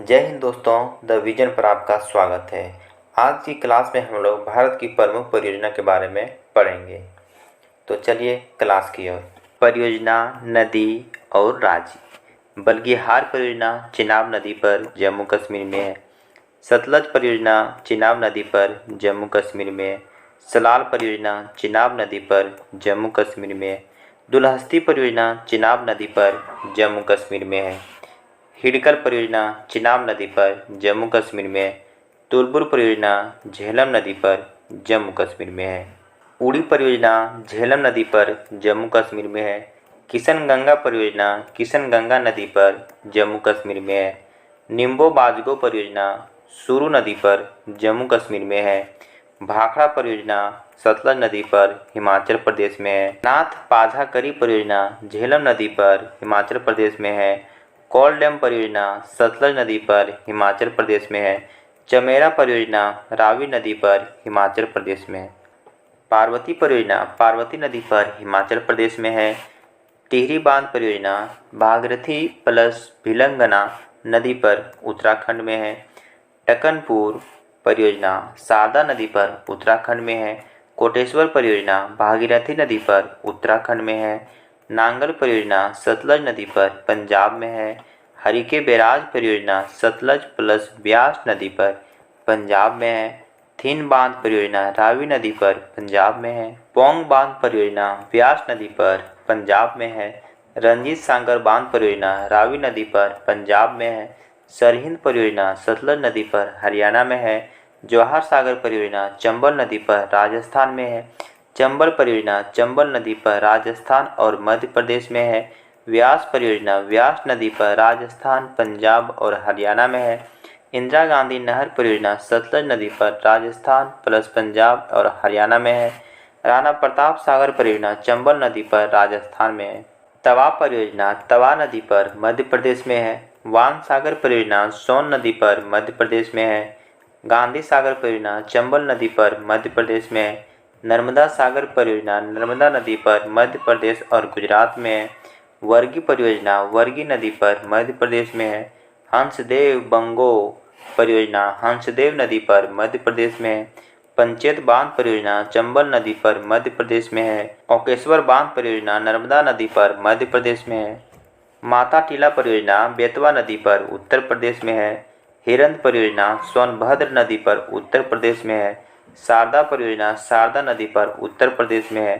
जय हिंद दोस्तों, the vision पर आपका स्वागत है। आज की क्लास में हम लोग भारत की प्रमुख परियोजना के बारे में पढ़ेंगे। तो चलिए क्लास की ओर। परियोजना, नदी और राज्य। बल्गिहार परियोजना चिनाब नदी पर जम्मू कश्मीर में है। सतलज परियोजना चिनाब नदी पर जम्मू कश्मीर में है। सलाल परियोजना चिनाब नदी पर जम्मू कश्मीर में है। दुलहस्ती परियोजना चिनाब नदी पर जम्मू कश्मीर में है। हिडकल परियोजना चिनाब नदी पर जम्मू कश्मीर में है। तुलबुर परियोजना झेलम नदी पर जम्मू कश्मीर में है। उड़ी परियोजना झेलम नदी पर जम्मू कश्मीर में है। किशनगंगा परियोजना किशनगंगा नदी पर जम्मू कश्मीर में है। निम्बो बाजगो परियोजना सुरू नदी पर जम्मू कश्मीर में है। भाखड़ा परियोजना सतलज नदी पर हिमाचल प्रदेश में है। नाथ पाझाकरी परियोजना झेलम नदी पर हिमाचल प्रदेश में है। कौल डैम परियोजना सतलज नदी पर हिमाचल प्रदेश में है। चमेरा परियोजना रावी नदी पर हिमाचल प्रदेश में है। पार्वती परियोजना पार्वती नदी पर हिमाचल प्रदेश में है। टिहरी बांध परियोजना भागीरथी प्लस भिलंगना नदी पर उत्तराखंड में है। टकनपुर परियोजना शारदा नदी पर उत्तराखंड में है। कोटेश्वर परियोजना भागीरथी नदी पर उत्तराखंड में है। नांगल परियोजना सतलज नदी पर पंजाब में है। हरिके बैराज परियोजना सतलज प्लस ब्यास नदी पर पंजाब में है। थिन बांध परियोजना रावी नदी पर पंजाब में है। पोंग बांध परियोजना ब्यास नदी पर पंजाब में है। रंजीत सागर बांध परियोजना रावी नदी पर पंजाब में है। सरहिंद परियोजना सतलज नदी पर हरियाणा में है। जवाहर सागर परियोजना चंबल नदी पर राजस्थान में है। चंबल परियोजना चंबल नदी पर राजस्थान और मध्य प्रदेश में है। व्यास परियोजना व्यास नदी पर राजस्थान, पंजाब और हरियाणा में है। इंदिरा गांधी नहर परियोजना सतलज नदी पर राजस्थान प्लस पंजाब और हरियाणा में है। राणा प्रताप सागर परियोजना चंबल नदी पर राजस्थान में है। तवा परियोजना तवा नदी पर मध्य प्रदेश में है। वान सागर परियोजना सोन नदी पर मध्य प्रदेश में है। गांधी सागर परियोजना चंबल नदी पर मध्य प्रदेश में है। नर्मदा सागर परियोजना नर्मदा नदी पर मध्य प्रदेश और गुजरात में है। वर्गी परियोजना वर्गी नदी पर मध्य प्रदेश में है। हंसदेव बंगो परियोजना हंसदेव नदी पर मध्य प्रदेश में है। पंचेत बांध परियोजना चंबल नदी पर मध्य प्रदेश में है। ओकेश्वर बांध परियोजना नर्मदा नदी पर मध्य प्रदेश में है। माता टीला परियोजना बेतवा नदी पर उत्तर प्रदेश में है। हिरंद परियोजना सोनभद्र नदी पर उत्तर प्रदेश में है। शारदा परियोजना शारदा नदी पर उत्तर प्रदेश में है।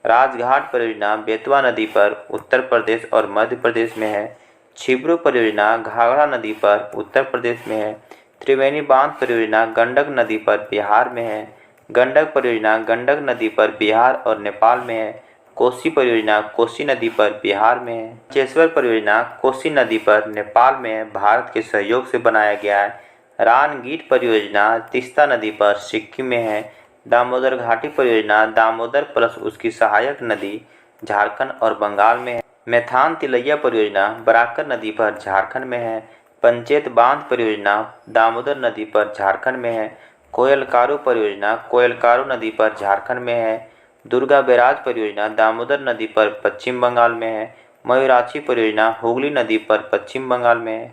राजघाट परियोजना बेतवा नदी पर उत्तर प्रदेश और मध्य प्रदेश में है। छिब्रू परियोजना घाघरा नदी पर उत्तर प्रदेश में है। त्रिवेणी बांध परियोजना गंडक नदी पर बिहार में है। गंडक परियोजना गंडक नदी पर बिहार और नेपाल में है। कोसी परियोजना कोसी नदी पर बिहार में है। चेश्वर परियोजना कोसी नदी पर नेपाल में है, भारत के सहयोग से बनाया गया है। रानगीट परियोजना तीस्ता नदी पर सिक्किम में है। दामोदर घाटी परियोजना दामोदर प्लस उसकी सहायक नदी झारखंड और बंगाल में है। मैथान तिलैया परियोजना बराकर नदी पर झारखंड में है। पंचेत बांध परियोजना दामोदर नदी पर झारखंड में है। कोयलकारू परियोजना कोयलकारू नदी पर झारखंड में है। दुर्गा बैराज परियोजना दामोदर नदी पर पश्चिम बंगाल में है। मयूराक्षी परियोजना हुगली नदी पर पश्चिम बंगाल में है।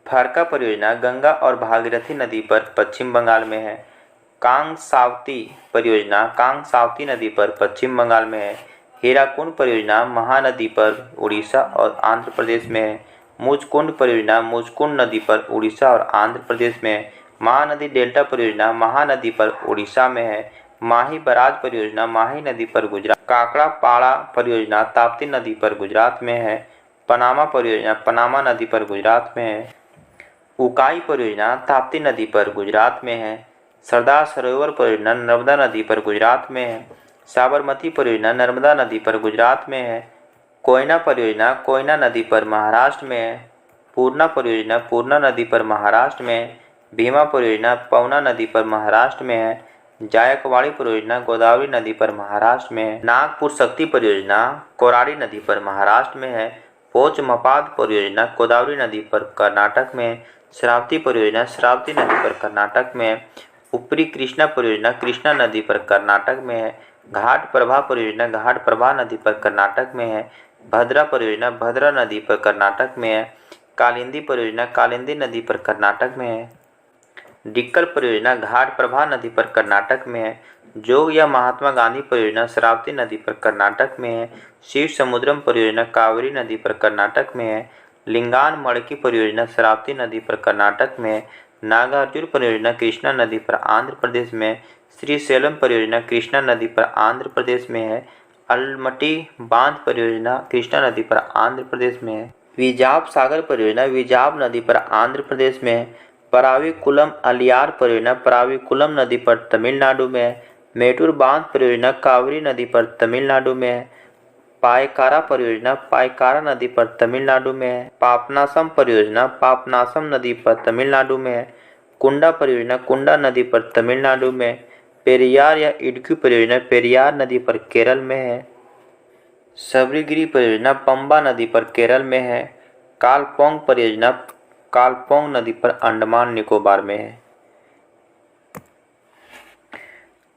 फरका परियोजना गंगा और भागीरथी नदी पर पश्चिम बंगाल में है। कांगसावती परियोजना कांगसावती नदी पर पश्चिम बंगाल में है। हीराकुंड परियोजना महानदी पर उड़ीसा और आंध्र प्रदेश में है। मुचकुंड परियोजना मुचकुंड नदी पर उड़ीसा और आंध्र प्रदेश में है। महानदी डेल्टा परियोजना महानदी पर उड़ीसा में है। माही बराज परियोजना माही नदी पर गुजरात। काकड़ा पाड़ा परियोजना ताप्ती नदी पर गुजरात में है। पनामा परियोजना पनामा नदी पर गुजरात में है। उकाई परियोजना ताप्ती नदी पर गुजरात में है। सरदार सरोवर परियोजना नर्मदा नदी पर गुजरात में है। साबरमती परियोजना नर्मदा नदी पर गुजरात में है। कोयना परियोजना कोयना नदी पर महाराष्ट्र में है। पूर्णा परियोजना पूर्णा नदी पर महाराष्ट्र में है। भीमा परियोजना पवना नदी पर महाराष्ट्र में है। जायकवाड़ी परियोजना गोदावरी नदी पर महाराष्ट्र में है। नागपुर शक्ति परियोजना कोराड़ी नदी पर महाराष्ट्र में है। पोचमपाद परियोजना गोदावरी नदी पर कर्नाटक में है। श्रावती परियोजना श्रावती नदी पर कर्नाटक में है। ऊपरी कृष्णा परियोजना कृष्णा नदी पर कर्नाटक में है। घाट प्रभा परियोजना घाट प्रभा नदी पर कर्नाटक में है। भद्रा परियोजना भद्रा नदी पर कर्नाटक में है। कालिंदी परियोजना कालिंदी नदी पर कर्नाटक में है। डिक्कल परियोजना घाट प्रभा नदी पर कर्नाटक में है। जोग या महात्मा गांधी परियोजना शरावती नदी पर कर्नाटक में है। शिव समुद्रम परियोजना कावेरी नदी पर कर्नाटक में है। लिंगान मड़की परियोजना शरावती नदी पर कर्नाटक में है। नागार्जुन परियोजना कृष्णा नदी पर आंध्र प्रदेश में है। श्रीशैलम परियोजना कृष्णा नदी पर आंध्र प्रदेश में है। अलमटी बांध परियोजना कृष्णा नदी पर आंध्र प्रदेश में है। विजाब सागर परियोजना विजाब नदी पर आंध्र प्रदेश में है। परावीकुलम अलियार परियोजना परावीकुलम नदी पर तमिलनाडु में है। मेटूर बांध परियोजना कावेरी नदी पर तमिलनाडु में है। पायकारा परियोजना पायकारा नदी पर तमिलनाडु में है। पापनासम परियोजना पापनासम नदी पर तमिलनाडु में है। कुंडा परियोजना कुंडा नदी पर तमिलनाडु में है। पेरियार या इडुक्की परियोजना पेरियार नदी पर केरल में है। सबरीगिरी परियोजना पंबा नदी पर केरल में है। कालपोंग परियोजना कालपोंग नदी पर अंडमान निकोबार में है।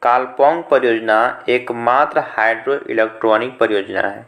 कालपोंग परियोजना एकमात्र हाइड्रो इलेक्ट्रॉनिक परियोजना है